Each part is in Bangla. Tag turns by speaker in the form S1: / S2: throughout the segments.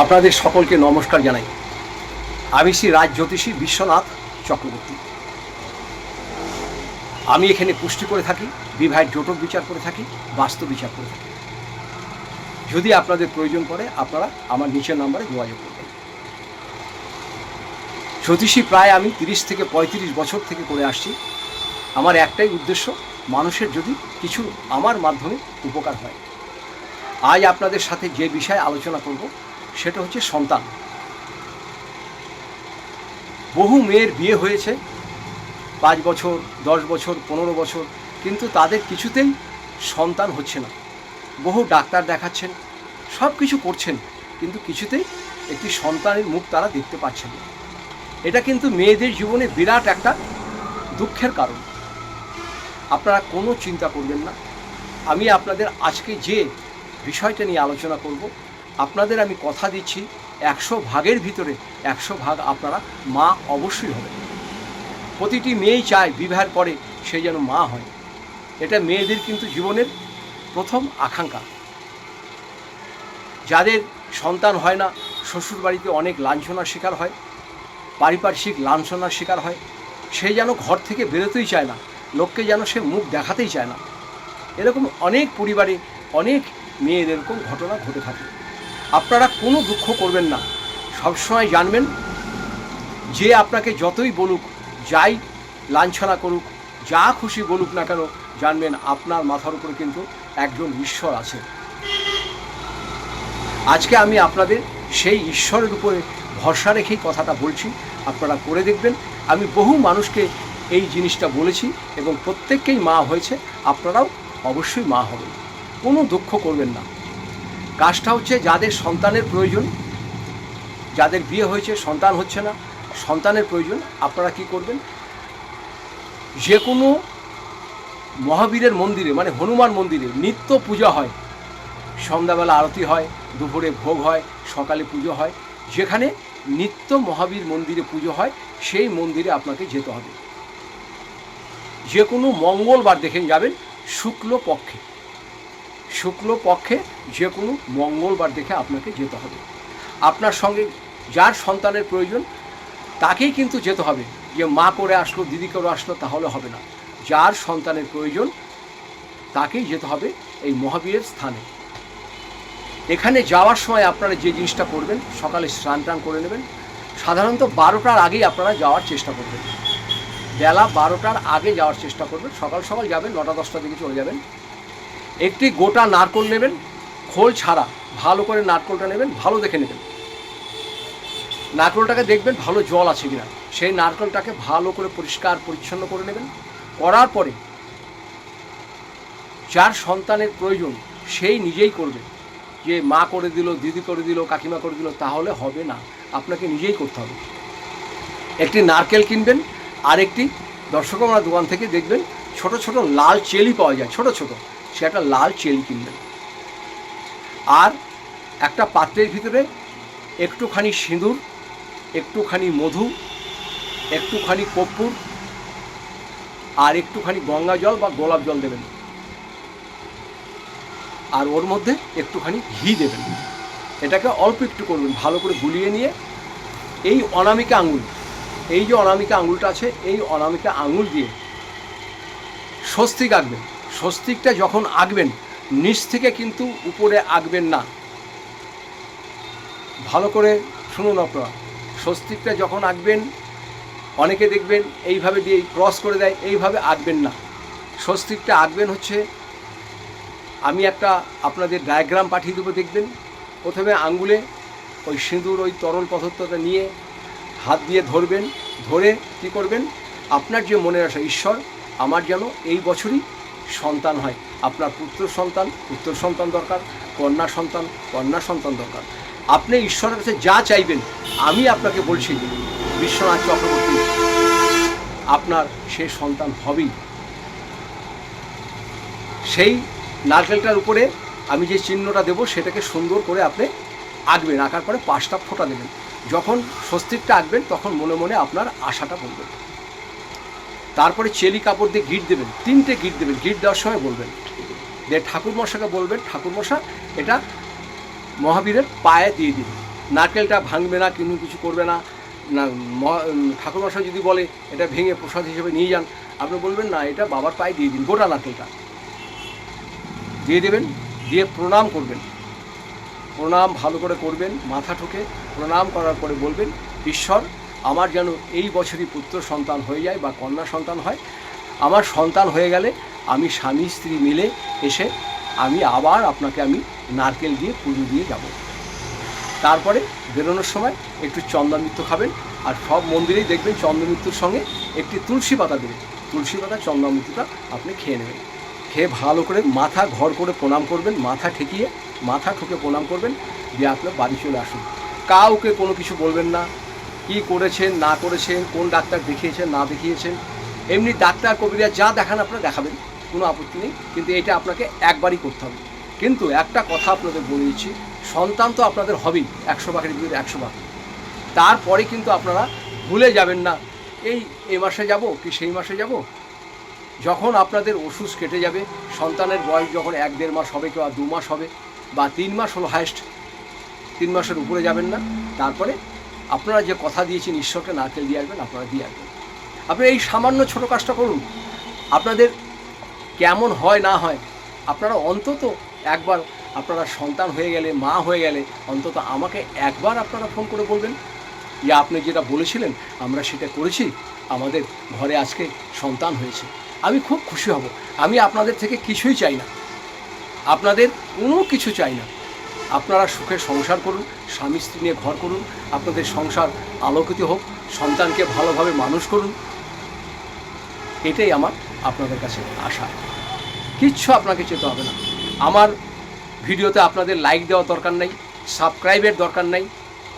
S1: আপনাদের সকলকে নমস্কার জানাই। আমি শ্রী রাজ জ্যোতিষী বিশ্বনাথ চক্রবর্তী। আমি এখানে পুষ্টি করে থাকি, বিবাহের জটক বিচার করে থাকি, বাস্তু বিচার করে থাকি। যদি আপনাদের প্রয়োজন পড়ে আপনারা আমার নিচের নম্বরে যোগাযোগ করবেন। জ্যোতিষী প্রায় আমি 30 থেকে 35 বছর থেকে করে আসছি। আমার একটাই উদ্দেশ্য, মানুষের যদি কিছু আমার মাধ্যমে উপকার হয়। আজ আপনাদের সাথে যে বিষয়ে আলোচনা করব সেটা হচ্ছে সন্তান। বহু মেয়ের বিয়ে হয়েছে 5 বছর, 10 বছর, 15 বছর, কিন্তু তাদের কিছুতেই সন্তান হচ্ছে না। বহু ডাক্তার দেখাচ্ছেন, সব কিছু করছেন, কিন্তু কিছুতেই একটি সন্তানের মুখ তারা দেখতে পাচ্ছেন না। এটা কিন্তু মেয়েদের জীবনে বিরাট একটা দুঃখের কারণ। আপনারা কোনো চিন্তা করবেন না। আমি আপনাদের আজকে যে বিষয়টা নিয়ে আলোচনা করব, আপনাদের আমি কথা দিচ্ছি 100 ভাগের ভিতরে 100 ভাগ আপনারা মা অবশ্যই হবেন। প্রতিটি মেয়েই চায় বিবাহের পরে সে যেন মা হয়। এটা মেয়েদের কিন্তু জীবনের প্রথম আকাঙ্ক্ষা। যাদের সন্তান হয় না, শ্বশুরবাড়িতে অনেক লাঞ্ছনার শিকার হয়, পারিপার্শ্বিক লাঞ্ছনার শিকার হয়, সে যেন ঘর থেকে বেরোতেই চায় না, লোককে যেন সে মুখ দেখাতেই চায় না। এরকম অনেক পরিবারে অনেক মেয়ের এরকম ঘটনা ঘটে থাকে। আপনারা কোনো দুঃখ করবেন না। সবসময় জানবেন যে আপনাকে যতই বলুক, যাই লাঞ্ছনা করুক, যা খুশি বলুক না কেন, জানবেন আপনার মাথার উপরে কিন্তু একজন ঈশ্বর আছে। আজকে আমি আপনাদের সেই ঈশ্বরের উপরে ভরসা রেখেই কথাটা বলছি। আপনারা করে দেখবেন। আমি বহু মানুষকে এই জিনিসটা বলেছি এবং প্রত্যেককেই মা হয়েছে। আপনারাও অবশ্যই মা হবেন, কোনো দুঃখ করবেন না। কাজটা হচ্ছে যাদের সন্তানের প্রয়োজন, যাদের বিয়ে হয়েছে সন্তান হচ্ছে না, সন্তানের প্রয়োজন, আপনারা কি করবেন, যে কোনো মহাবীরের মন্দিরে মানে হনুমান মন্দিরে নিত্য পূজা হয়, সন্ধ্যাবেলা আরতি হয়, দুপুরে ভোগ হয়, সকালে পুজো হয়, যেখানে নিত্য মহাবীর মন্দিরে পুজো হয় সেই মন্দিরে আপনাকে যেতে হবে। যে কোনো মঙ্গলবার দেখে যাবেন, শুক্লপক্ষে যে কোনো মঙ্গলবার দেখে আপনাকে যেতে হবে। আপনার সঙ্গে যার সন্তানের প্রয়োজন তাকেই কিন্তু যেতে হবে। যে মা করে আসলো, দিদি করে আসলো, তাহলে হবে না। যার সন্তানের প্রয়োজন তাকেই যেতে হবে এই মহাবীরের স্থানে। এখানে যাওয়ার সময় আপনারা যে জিনিসটা করবেন, সকালে স্নান টান করে নেবেন। সাধারণত 12টার আগেই আপনারা যাওয়ার চেষ্টা করবেন, বেলা 12টার আগে যাওয়ার চেষ্টা করবেন। সকাল সকাল যাবেন, 9টা-10টার দিকে চলে যাবেন। একটি গোটা নারকোল নেবেন, খোল ছাড়া, ভালো করে নারকোলটা নেবেন, ভালো দেখে নেবেন। নারকোলটাকে দেখবেন ভালো জল আছে কিনা, সেই নারকোলটাকে ভালো করে পরিষ্কার পরিচ্ছন্ন করে নেবেন। করার পরে যার সন্তানের প্রয়োজন সেই নিজেই করবে। যে মা করে দিল, দিদি করে দিল, কাকিমা করে দিল, তাহলে হবে না। আপনাকে নিজেই করতে হবে। একটি নারকেল কিনবেন, আর একটি দর্শকরা দোকান থেকে দেখবেন ছোট ছোট লাল চেলি পাওয়া যায়, ছোট ছোট, সে একটা লাল চেলি কিনবেন। আর একটা পাত্রের ভিতরে একটুখানি সিঁদুর, একটুখানি মধু, একটুখানি কর্পূর, আর একটুখানি গঙ্গা জল বা গোলাপ জল দেবেন। আর ওর মধ্যে একটুখানি ঘি দেবেন। এটাকে অল্প একটু করবেন, ভালো করে গুলিয়ে নিয়ে এই অনামিকা আঙুল, এই যে অনামিকা আঙুলটা আছে, এই অনামিকা আঙুল দিয়ে স্বস্তিক আঁকবেন। স্বস্তিকটা যখন আঁকবেন, নিচ থেকে কিন্তু উপরে আঁকবেন না। ভালো করে শুনুন আপনারা, স্বস্তিকটা যখন আঁকবেন, অনেকে দেখবেন এইভাবে দিয়ে ক্রস করে দেয়, এইভাবে আঁকবেন না। স্বস্তিকটা আঁকবেন হচ্ছে, আমি একটা আপনাদের ডায়াগ্রাম পাঠিয়ে দেবো, দেখবেন। প্রথমে আঙ্গুলে ওই সিঁদুর, ওই তরল পদার্থটা নিয়ে হাত দিয়ে ধরবেন। ধরে কী করবেন, আপনার যে মনের আশা, ঈশ্বর আমার যেন এই বছরই সন্তান হয়। আপনার পুত্র সন্তান দরকার, কন্যা সন্তান দরকার। আপনি ঈশ্বরের কাছে যা চাইবেন, আমি আপনাকে বলছি বিশ্বনাথ চক্রবর্তী, আপনার সে সন্তান হবেই। সেই নারকেলটার উপরে আমি যে চিহ্নটা দেবো সেটাকে সুন্দর করে আপনি আঁকবেন। আঁকার পরে 5টা ফোঁটা দেবেন। যখন স্বস্তিকটা আঁকবেন তখন মনে মনে আপনার আশাটা বলবেন। তারপরে চেলি কাপড় দিয়ে গিট দেবেন, 3টে গিট দেবেন। গিট দেওয়ার সময় বলবেন যে ঠাকুরমশাকে বলবেন, ঠাকুরমশা এটা মহাবীরের পায়ে দিয়ে দিন। নারকেলটা ভাঙবে না, কিন্তু কিছু করবে না। না ঠাকুরমশাই যদি বলে এটা ভেঙে প্রসাদ হিসেবে নিয়ে যান, আপনি বলবেন না, এটা বাবার পায়ে দিয়ে দিন, গোটা নারকেলটা দিয়ে দেবেন, দিয়ে প্রণাম করবেন। প্রণাম ভালো করে করবেন, মাথা ঠুকে প্রণাম করার পরে বলবেন, ঈশ্বর আমার যেন এই বছরই পুত্র সন্তান হয়ে যায় বা কন্যা সন্তান হয়। আমার সন্তান হয়ে গেলে আমি স্বামী স্ত্রী মিলে এসে আমি আবার আপনাকে আমি নারকেল দিয়ে পুজো দিয়ে যাব। তারপরে বেরোনোর সময় একটু চন্দ্রামৃত্য খাবেন, আর সব মন্দিরেই দেখবেন চন্দ্রামৃত্যুর সঙ্গে একটি তুলসী পাতা দেবেন। তুলসী পাতা চন্দ্রামৃত্যুটা আপনি খেয়ে নেবেন। খেয়ে ভালো করে মাথা ঘর করে প্রণাম করবেন, মাথা ঠেকিয়ে মাথা ঠুকে প্রণাম করবেন, দিয়ে আপনার বাড়ি চলে আসুন। কাউকে কোনো কিছু বলবেন না, কি করেছেন না করেছেন, কোন ডাক্তার দেখিয়েছেন না দেখিয়েছেন। এমনি ডাক্তার কবিরাজ যা দেখান আপনারা দেখাবেন, কোনো আপত্তি নেই, কিন্তু এটা আপনাকে একবারই করতে হবে। কিন্তু একটা কথা আপনাদের বলে দিচ্ছি, সন্তান তো আপনাদের হবেই 100 ভাগের ভিতরে 100 ভাগ। তারপরে কিন্তু আপনারা ভুলে যাবেন না এই মাসে যাব কি সেই মাসে যাব। যখন আপনাদের ওষুধ কেটে যাবে, সন্তানের বয়স যখন 1-1.5 মাস হবে, কেউ 2 মাস হবে, বা 3 মাস হলো হায়েস্ট, 3 মাসের উপরে যাবেন না, তারপরে আপনারা যে কথা দিয়েছেন ঈশ্বরকে নারকেল দিয়ে আসবেন, আপনারা দিয়ে আসবেন। আপনি এই সামান্য ছোটো কাজটা করুন, আপনাদের কেমন হয় না হয়, আপনারা অন্তত একবার, আপনারা সন্তান হয়ে গেলে, মা হয়ে গেলে, অন্তত আমাকে একবার আপনারা ফোন করে বলবেন যে আপনি যেটা বলেছিলেন আমরা সেটা করেছি, আমাদের ঘরে আজকে সন্তান হয়েছে। আমি খুব খুশি হব। আমি আপনাদের থেকে কিছুই চাই না, আপনাদের কোনো কিছু চাই না। আপনারা সুখে সংসার করুন, স্বামী স্ত্রী নিয়ে ঘর করুন, আপনাদের সংসার আলোকিত হোক, সন্তানকে ভালোভাবে মানুষ করুন, এটাই আমার আপনাদের কাছে আশা। কিচ্ছু আপনাকে চেতে হবে না। আমার ভিডিওতে আপনাদের লাইক দেওয়ার দরকার নেই, সাবস্ক্রাইবের দরকার নেই,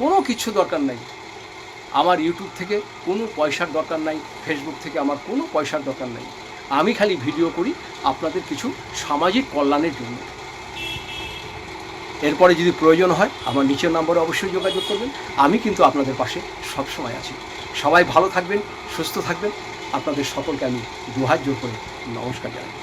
S1: কোনো কিছু দরকার নেই। আমার ইউটিউব থেকে কোনো পয়সার দরকার নাই, ফেসবুক থেকে আমার কোনো পয়সার দরকার নেই। আমি খালি ভিডিও করি আপনাদের কিছু সামাজিক কল্যাণের জন্য। এরপরে যদি প্রয়োজন হয় আমার নিচের নম্বরে অবশ্যই যোগাযোগ করবেন। আমি কিন্তু আপনাদের পাশে সবসময় আছি। সবাই ভালো থাকবেন, সুস্থ থাকবেন। আপনাদের সকলকে আমি 2 হাত জোর করে নমস্কার জানাই।